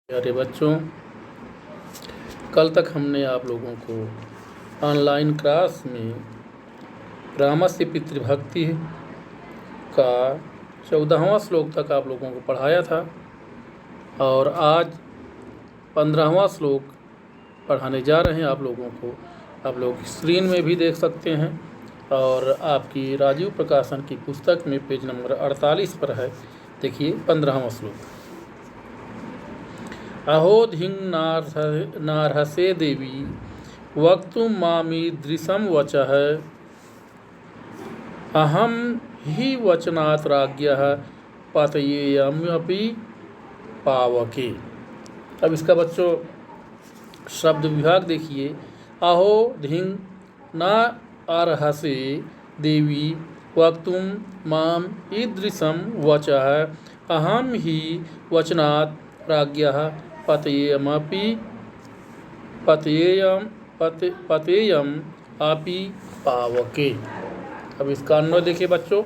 प्यारे बच्चों, कल तक हमने आप लोगों को ऑनलाइन क्लास में ग्रामर से पितृभक्ति का 14वां श्लोक तक आप लोगों को पढ़ाया था और आज 15वां श्लोक पढ़ाने जा रहे हैं आप लोगों को। आप लोग स्क्रीन में भी देख सकते हैं और आपकी राजीव प्रकाशन की पुस्तक में पेज नंबर 48 पर है। देखिए 15वां श्लोक। अहो धिंग नार्हसे देवी वक्तुं मामीदृशं वचः अहम ही वचनात् राज्ञः पतयेयमपि पावके। अब इसका बच्चों शब्द विभाग देखिए। अहो धिंग न अर्हसे देवी वक्तुं माम ईदृशं वचः अहम ही वचनात् राज्ञः पतेयम आपी पावके। अब इसका अन्वय देखिए बच्चों।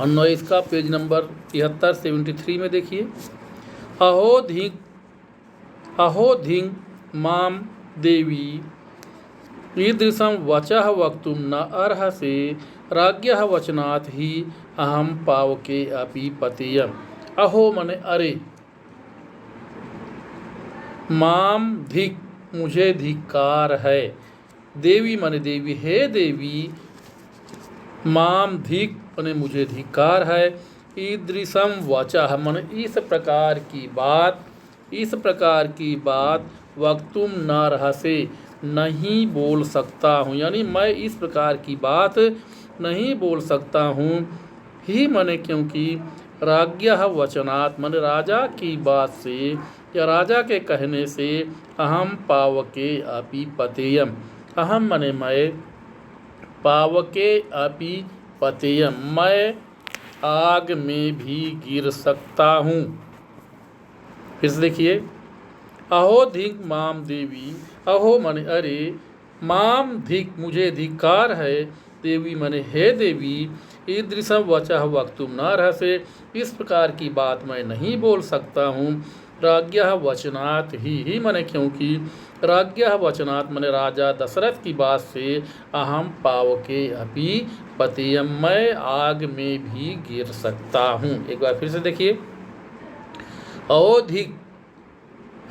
अन्वय इसका पेज नंबर 73 में देखिए। अहो धिंग माम देवी ईदृशं वचः वक्तुं न अर्हसे राज्ञः वचनात् ही अहम पावके अपि पतेयम। अहो मने अरे, माम धिक मुझे धिक्कार है, देवी मने देवी हे देवी, माम धिक मने मुझे धिक्कार है, ईदृशम वचः मने इस प्रकार की बात वक्तुम न रहसे नहीं बोल सकता हूँ, यानी मैं इस प्रकार की बात नहीं बोल सकता हूँ। ही मने क्योंकि, राज्ञः वचनात् मने राजा की बात से या राजा के कहने से, अहम पावके अपि पतेयम अहम मने मैं, पावके अपि पतेयम मैं आग में भी गिर सकता हूँ। फिर से देखिए। अहो धिक माम देवी, अहो मने अरे, माम धिक मुझे धिक्कार है, देवी मने हे देवी, ईदृशम वचः वक्तुम न रहसे इस प्रकार की बात मैं नहीं बोल सकता हूँ। राज्ञः वचनात् ही मने क्योंकि, राज्ञः वचनात् मने राजा दशरथ की बात से, अहम पावके अपि पतेयम मैं आग में भी गिर सकता हूँ। एक बार फिर से देखिए। अवधिक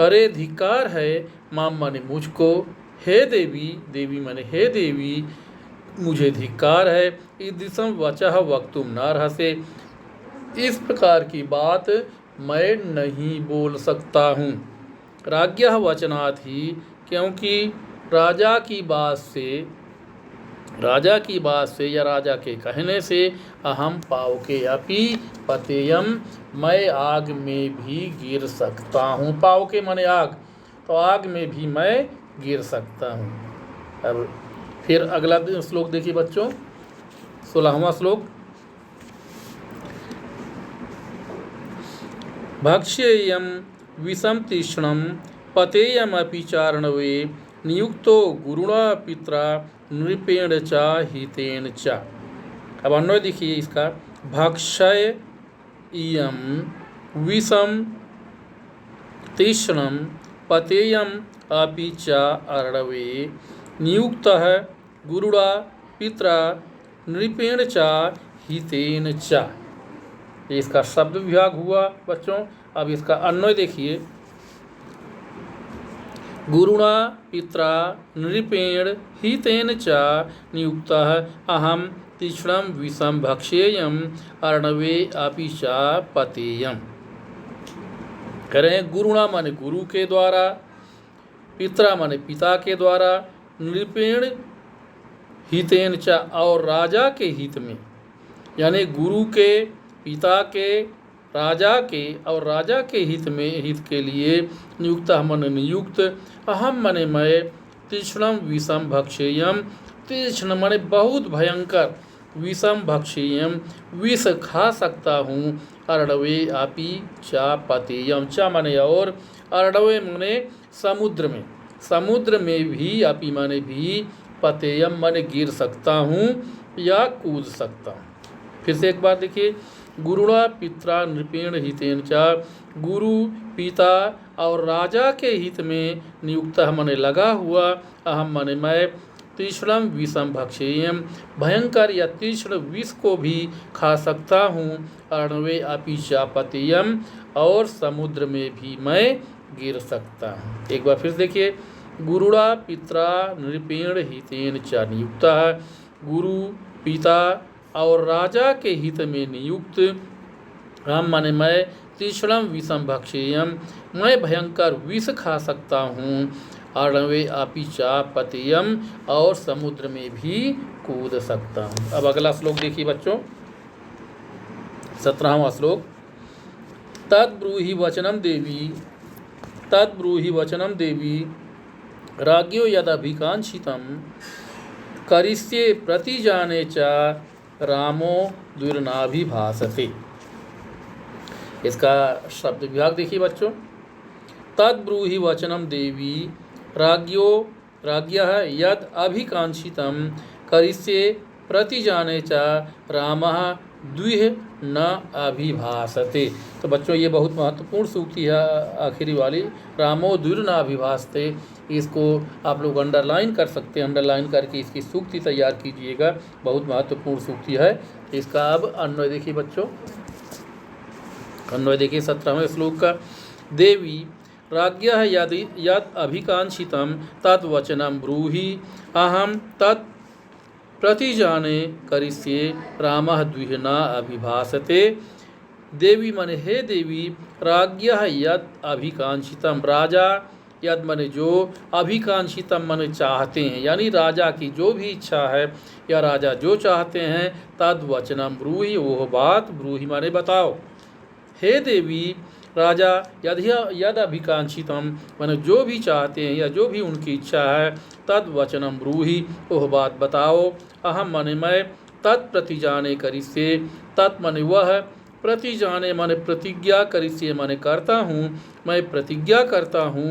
अरे धिक्कार है, माम मने मुझको, हे देवी देवी मने हे देवी मुझे धिक्कार है, ईदृशम वचः वक्तुम न रहसे इस प्रकार की बात मैं नहीं बोल सकता हूँ। राज्ञः वचनात् ही क्योंकि राजा की बात से या राजा के कहने से, अहम पावके अपि पतेयम मैं आग में भी गिर सकता हूँ। पावके मने आग, तो आग में भी मैं गिर सकता हूँ। अब फिर अगला श्लोक देखिए बच्चों, 16वां श्लोक। भक्ष्येयं विषम तीक्ष्णं पतेयमपि चारणवे नियुक्तो गुरुणा पित्रा नृपेण च हितेन च। अब अन्वय देखिए इसका। भक्ष्येयं विषम तीक्ष्णं पतेयम अपि च अर्णवे नियुक्तः गुरुणा पित्रा नृपेण च हितेन च। इसका शब्द विभाग हुआ बच्चों। अब इसका अन्वय देखिए। गुरुणा पित्रा नृपेण हितेन च नियुक्तः अहम तीक्ष्णं विषम भक्ष्येयम अर्णवे अपि च पतेयम। करें गुरुणा माने गुरु के द्वारा, पित्रा माने पिता के द्वारा, नृपेण हितेन च और राजा के हित में, यानी गुरु के, पिता के, राजा के और राजा के हित के लिए नियुक्त मन नियुक्त, अहम मने मैं, तीक्ष्णम विषम भक्ष्येयम तीक्ष्ण मने बहुत भयंकर, विषम भक्ष्येयम विष खा सकता हूँ, अर्णवे अपि च पतेयम च मने और, अर्णवे मने समुद्र में भी, अपि मने भी, पतेयम मने गिर सकता हूँ या कूद सकता हूँ। फिर से एक बार देखिए। गुरुणा पित्रा नृपेण हितेन च, गुरु पिता और राजा के हित में नियुक्त मने लगा हुआ, अहम मने मैं, तीक्ष्णम विषम भक्षेयम भयंकर या तीक्ष्ण विष को भी खा सकता हूँ, अर्णवे अपि चापतेयम और समुद्र में भी मैं गिर सकता हूँ। एक बार फिर देखिए, गुरुड़ा पित्रा नृपेण हितेन च नियुक्त, गुरु पिता और राजा के हित में नियुक्त, हम माने मैं, तीक्ष्णम विषम भक्षेयम मैं भयंकर विष खा सकता हूँ, अर्णवे अपि चापतेयम और समुद्र में भी कूद सकता हूँ। अब अगला श्लोक देखिए बच्चों, 17वां श्लोक। तद्ब्रूहि वचनम देवी राज्ञो यदभिकांक्षितं करिष्ये प्रतिजाने च रामो दुर्नाभिभासते। इसका शब्द विभाग देखिए बच्चों, तद्ब्रूहि वचनम देवी राज्ञः यद अभिकांक्षितं करिष्ये प्रतिजाने च रामः द्विह न अभिभासते। तो बच्चों ये बहुत महत्वपूर्ण सूक्ति है आखिरी वाली, रामो द्विर न अभिभासते। इसको आप लोग अंडरलाइन कर सकते हैं, अंडरलाइन करके इसकी सूक्ति तैयार कीजिएगा, बहुत महत्वपूर्ण सूक्ति है। इसका अब अन्वय देखिए बच्चों, अन्वय देखिए 17वें श्लोक का। देवी राज्ञः यद अभिकांक्षितं तद्वचनं ब्रूहि अहं तत् प्रतिजाने करिष्ये रामः द्विह न अभिभासते। देवी मने हे देवी, राज्ञः यद अभिकांक्षितम राजा, यद मने जो, अभिकांक्षितम मने चाहते हैं, यानी राजा की जो भी इच्छा है या राजा जो चाहते हैं, तद वचनम ब्रूहि वह बात, ब्रूहि माने बताओ। हे देवी, राजा यद अभिकांक्षितम माने जो भी चाहते हैं या जो भी उनकी इच्छा है, तद वचनम ब्रूहि वह बात बताओ। अहम माने मैं, तत्प्रतिजाने करिष्ये, तत् माने वह, प्रतिजाने माने प्रतिज्ञा, करिष्ये माने करता हूँ, मैं प्रतिज्ञा करता हूँ,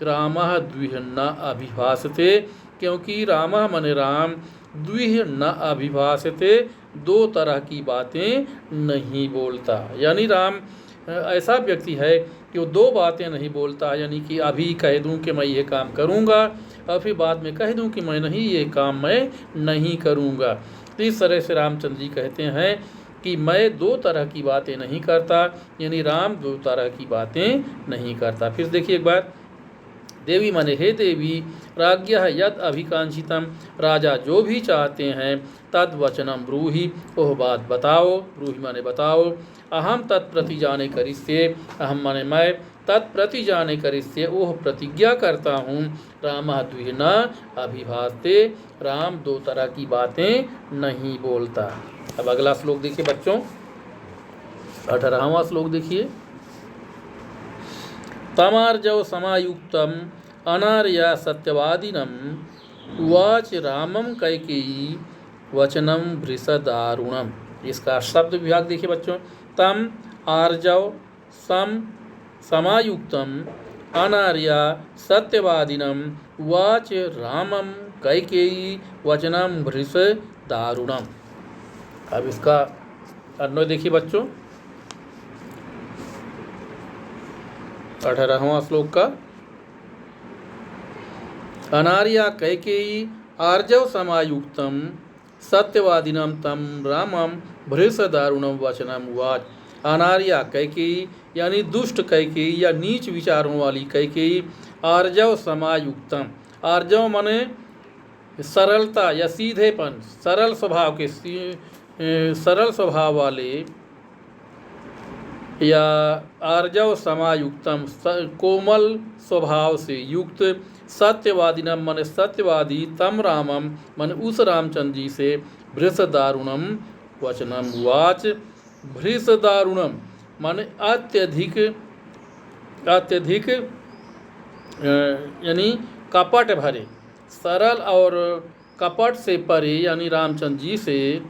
रामः द्विह न अभिभासते, क्योंकि रामः माने राम, द्विह न अभिभासते दो तरह की बातें नहीं बोलता। यानी राम ऐसा व्यक्ति है कि वो दो बातें नहीं बोलता, यानी कि अभी कह दूं कि मैं ये काम करूंगा और फिर बाद में कह दूं कि मैं नहीं, ये काम मैं नहीं करूंगा। तो इस तरह से रामचंद्र जी कहते हैं कि मैं दो तरह की बातें नहीं करता, यानी राम दो तरह की बातें नहीं करता। फिर देखिए एक बार, देवी माने हे देवी, राज्ञः यद अभिकांक्षितम राजा जो भी चाहते हैं, तद वचनम ब्रूहि वह बात बताओ, ब्रूहि माने बताओ। अहम तत्प्रतिजाने करिष्ये, अहम माने मैं, तत्प्रतिजाने करिष्ये वह प्रतिज्ञा करता हूँ, रामः द्विह न अभिभासते राम दो तरह की बातें नहीं बोलता। अब अगला श्लोक देखिए बच्चों, 18वां श्लोक देखिए। तमार्जव समायुक्तम अनार्या सत्यवादिनम उवाच रामम कैकेयी वचनम भृषदारुणम। इसका शब्द विभाग देखिए बच्चों, तम आर्जव सम समायुक्तम अनार्या सत्यवादिनम उवाच रामम कैकेयी वचनम भृषदारुणम। अब इसका अन्वय देखिए बच्चों, 18वां श्लोक का। अनार्या कैकेयी आर्जव समायुक्तम सत्यवादिनम तम रामम भृषदारुणम वचनम उवाच। अनार्या कैकेयी यानी दुष्ट कैकेयी या नीच विचारों वाली कैकेयी, आर्जव समायुक्तम, आर्जव माने सरलता या सीधेपन, सरल स्वभाव के, सरल स्वभाव वाले, या आर्जव समायुक्तम कोमल स्वभाव से युक्त, सत्यवादिनम मन सत्यवादी, तम रामम मन उस रामचंद्र जी से, भृषदारुणम वचनम उवाच। भृषदारुणम मन अत्यधिक, अत्यधिक यानी कपट भरे, सरल और कपट से परे, यानी रामचंद्र जी से,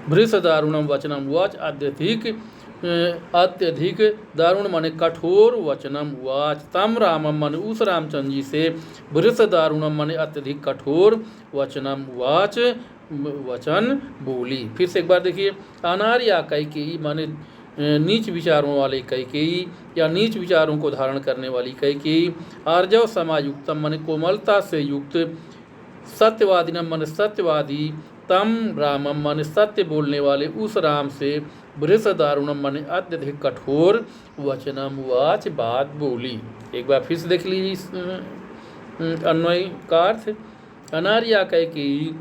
भृषदारुणम वचनम उवाच अत्यधिक अत्यधिक दारुण माने कठोर वचनम उवाच। तम रामम माने उस रामचंद्र जी से, भृत दारुणम माने अत्यधिक कठोर वचनम उवाच वचन बोली। फिर से एक बार देखिए, अनार्या कैकेयी माने नीच विचारों वाले कैकेयी या नीच विचारों को धारण करने वाली कैकेयी, आर्जव समायुक्तम माने कोमलता से युक्त, सत्यवादिनम माने सत्यवादी, तम रामम माने सत्य बोलने वाले उस राम से, वृष दारुणम माने अत्यधिक कठोर वचनम वाच बात बोली। एक बार फिर से देख लीजिए इस अन्वय का अर्थ। अनार्या कैकेयी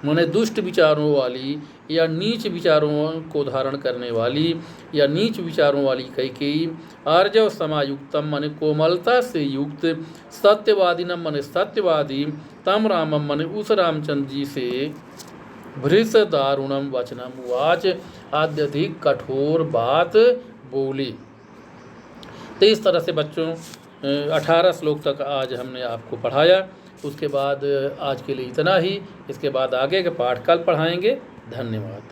माने दुष्ट विचारों वाली या नीच विचारों को धारण करने वाली या नीच विचारों वाली कैकेयी, आर्जव समायुक्तम माने कोमलता से युक्त, सत्यवादिनम माने सत्यवादी, तम रामम माने उस रामचंद्र जी से, भृष दारुणम वचनम उवाच अत्यधिक कठोर बात बोली। तो इस तरह से बच्चों 18 श्लोक तक आज हमने आपको पढ़ाया। उसके बाद आज के लिए इतना ही। इसके बाद आगे के पाठ कल पढ़ाएंगे। धन्यवाद।